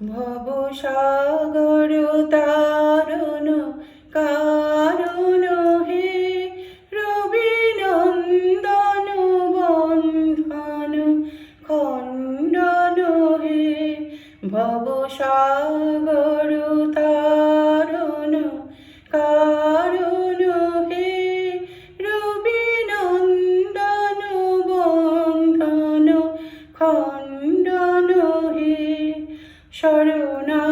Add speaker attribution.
Speaker 1: ভবসাগর তারণ কারণ হে, রবিনন্দন বন্ধন খণ্ডন হে। ভবসাগর তারণ কারণ হে, রবিনন্দন বন্ধন খণ্ডন হে। শরণা